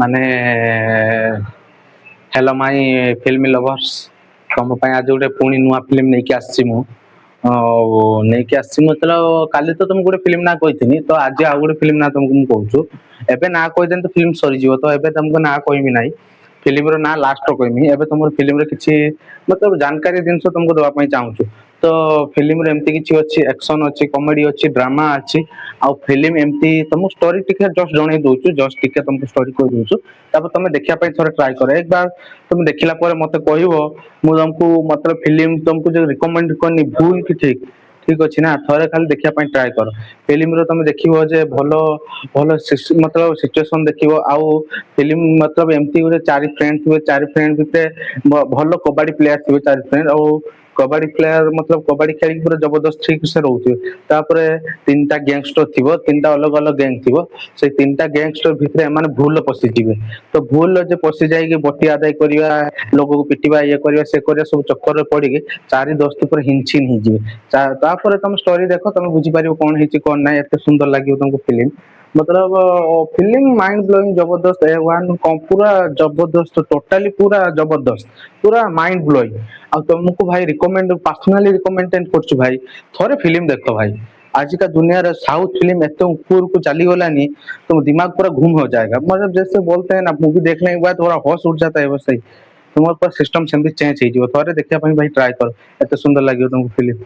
ମାନେ hello my film lovers तुम आज गोटे पुणी नुआ फिल्म नहीं आसी मु नहीं आसी मतलब काली तो तुमको गोटे फिल्म ना कही तो आज आउ गोटे फिल्म ना तुमको कहूँ एबे ना कहीदे तो फिल्म सरीज तो एबे तुमको ना कहमी ना फिल्म ना लास्ट कहमी एबे तुम फिल्म किसी मतलब जानकारी जिन तुमको दवाई चाहूँ तो फिल्म एमती किसी अच्छी एक्शन अच्छी कॉमेडी अच्छी ड्रामा अच्छी आउ फिल्म एमती तुमको स्टोरी टिके जस्ट जन दूसु जस्ट टिके तुमको स्टोरी कह दूसु तुम देखा थोड़ा ट्राए कर एक बार तुम देखला मत कह तुमको मतलब फिल्म तुमको जो रिकमेंड करनी भूल कि ठीक ठीक अच्छी ना थे खाली देखा ट्राए कर फिल्म तुम देखो जे भल भल मतलब सिचुएसन देख आउ फिल्म मतलब एमती गोटे चार फ्रेंड थे चार फ्रेंड भितर भल कबाड़ी प्लेयर थे चार फ्रेंड और कबाड़ी प्लेयर मतलब कबाड़ी खेल पूरा जबरदस्त ठीक से रोचे तीन टा गैंगस्टर थी तीन टा अलग अलग गैंग थी से तीन टा गैंगस्टर भितर एम भूल पशिजे तो भूल जे पशि जाइए बटी आदाय करवा लोक को पिटा ये करवा से करवा सब चक्कर पड़ी चारि दोस्त पर हिंचिन होपर तुम स्टोरी देख तुम बुझीपार कौन है कौन ना एत सुंदर लगे तुमको फिल्म मतलब फिल्म माइंड ब्लोइंग जबरदस्त ए वन पूरा जबरदस्त टोटाली पूरा जबरदस्त पूरा माइंड ब्लोइंग आ तुमको भाई रिकमेंड पर्सनाली रिकमेंड कर भाई थोड़े फिल्म देख भाई आज का दुनिया रे साउथ फिल्म एत ऊपर को चली गलानी तो दिमाग पूरा घूम हो जाएगा मतलब जैसे बोलते हैं ना मूवी देखने के बाद थोड़ा होश उठ जाता है वैसे ही तुम्हारे पास सिस्टम से चेंज हो थोड़े देखा भाई ट्राई कर एत सुंदर लगे तुमको फिल्म।